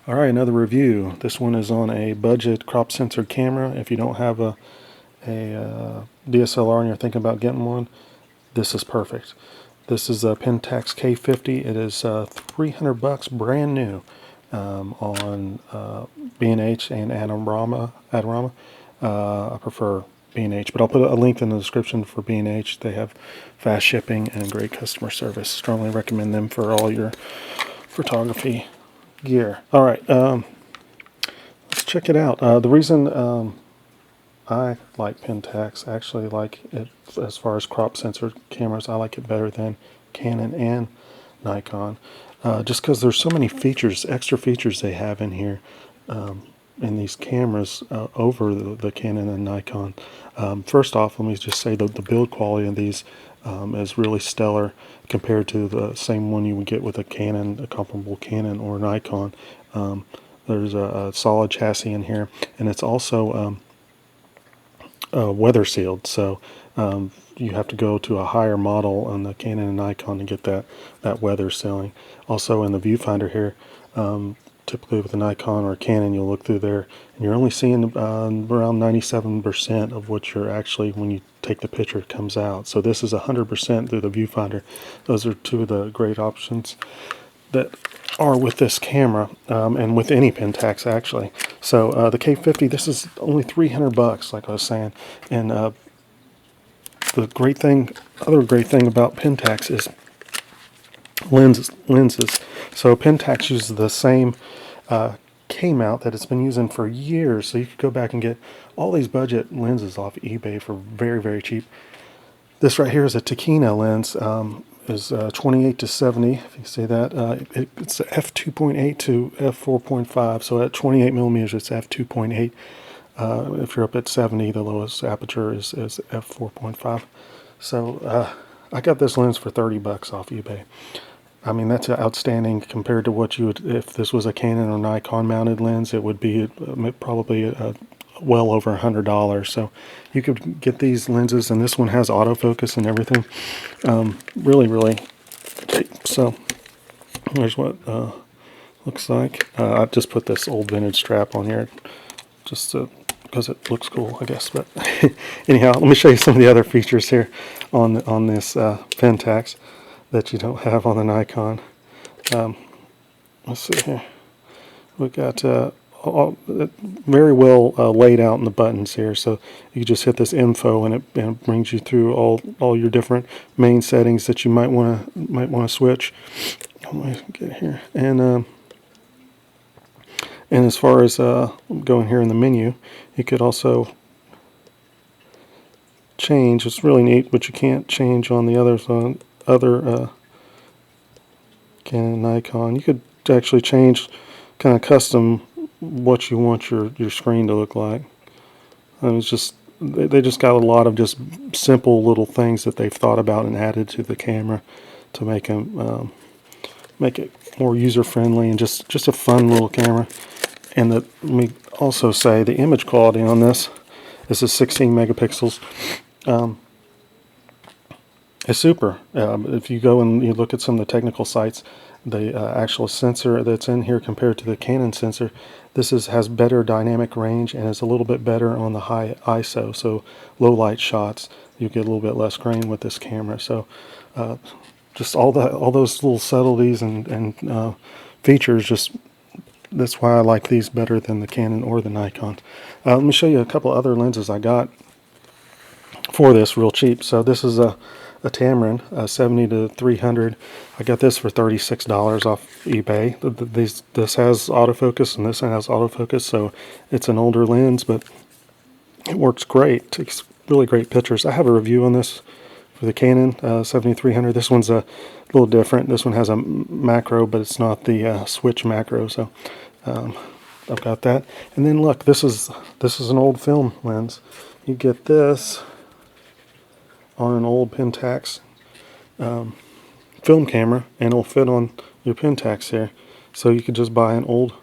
All right, another review. This one is on a budget crop sensor camera. If you don't have a DSLR and you're thinking about getting one, this is perfect. This is a Pentax K-50. It is $300 brand new on B&H and Adorama. I prefer B&H, but I'll put a link in the description for B&H. They have fast shipping and great customer service. Strongly recommend them for all your photography gear. All right, let's check it out. The reason I like Pentax, actually like it as far as crop sensor cameras, I like it better than Canon and Nikon, just because there's so many features, extra features they have in here in these cameras over the Canon and Nikon. First off, let me just say that the build quality of these is really stellar compared to the same one you would get with a Canon, a comparable Canon or Nikon. There's a solid chassis in here, and it's also weather sealed, so you have to go to a higher model on the Canon and Nikon to get that weather sealing. Also in the viewfinder here, typically with a Nikon or a Canon, you'll look through there and you're only seeing around 97% of what you're actually, when you take the picture, comes out. So this is 100% through the viewfinder. Those are two of the great options that are with this camera, and with any Pentax actually. So the K-50, this is only $300, like I was saying. And the other great thing about Pentax is lenses. So Pentax uses the same K-mount that it's been using for years. So you could go back and get all these budget lenses off eBay for very, very cheap. This right here is a Tachina lens. Is 28 to 70, if you see that. It's f2.8 to f4.5, so at 28 millimeters it's f2.8. If you're up at 70, the lowest aperture is f4.5. So I got this lens for $30 off eBay. I mean, that's outstanding compared to what you would, if this was a Canon or Nikon mounted lens, it would be probably well over $100. So you could get these lenses, and this one has autofocus and everything. Really great. So here's what looks like. I just put this old vintage strap on here just because it looks cool, I guess. But anyhow, let me show you some of the other features here on this Pentax that you don't have on the Nikon. Let's see here. We got very well laid out in the buttons here, so you just hit this info and it brings you through all your different main settings that you might want to switch. Let me get here, and as far as going here in the menu, you could also change. It's really neat, but you can't change on the other Canon, Nikon. You could actually change, kind of custom what you want your screen to look like. And it's just, they just got a lot of just simple little things that they've thought about and added to the camera to make them make it more user friendly and just a fun little camera. And let me also say the image quality on this is 16 megapixels. It's super. If you go and you look at some of the technical sites, the actual sensor that's in here compared to the Canon sensor, this has better dynamic range and is a little bit better on the high ISO. So low light shots, you get a little bit less grain with this camera. So just all those little subtleties and features, just that's why I like these better than the Canon or the Nikon. Let me show you a couple other lenses I got for this real cheap. So this is a Tamron, 70 to 300. I got this for $36 off eBay. This has autofocus and this has autofocus, so it's an older lens, but it works great. It takes really great pictures. I have a review on this for the Canon 7300. This one's a little different. This one has a macro, but it's not the switch macro, so I've got that. And then look, this is an old film lens. You get this on an old Pentax film camera, and it'll fit on your Pentax here. So you could just buy an old,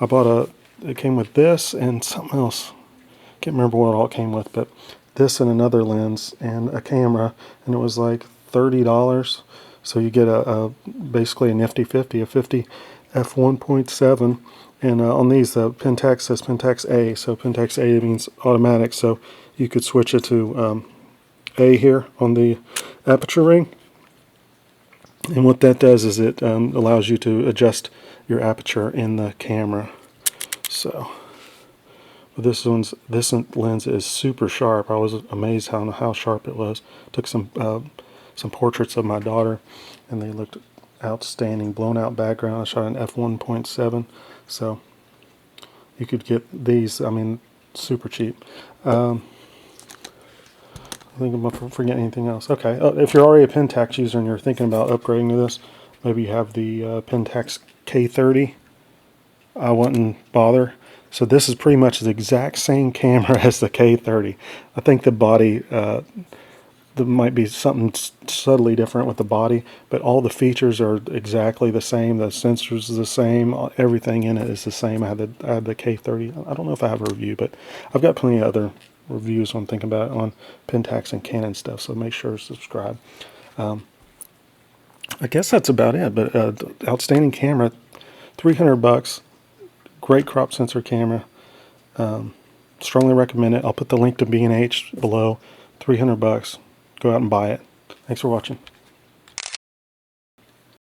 it came with this and something else. Can't remember what all it came with, but this and another lens and a camera, and it was like $30. So you get basically a nifty 50, a 50 f1.7, and on these the Pentax says Pentax A, so Pentax A means automatic, so you could switch it to A here on the aperture ring. And what that does is it allows you to adjust your aperture in the camera. So this lens is super sharp. I was amazed how sharp it was. Took some portraits of my daughter, and they looked outstanding. Blown out background. I shot an f1.7, so you could get these. I mean, super cheap. I think I'm forgetting anything else. Okay, if you're already a Pentax user and you're thinking about upgrading to this, maybe you have the Pentax K-50. I wouldn't bother. So this is pretty much the exact same camera as the K-30. I think the body, there might be something subtly different with the body, but all the features are exactly the same. The sensors are the same. Everything in it is the same. I had the K-30. I don't know if I have a review, but I've got plenty of other reviews I'm thinking about on Pentax and Canon stuff, so make sure to subscribe. I guess that's about it, but outstanding camera, $300. Great crop sensor camera. Strongly recommend it. I'll put the link to B&H below. $300. Go out and buy it. Thanks for watching.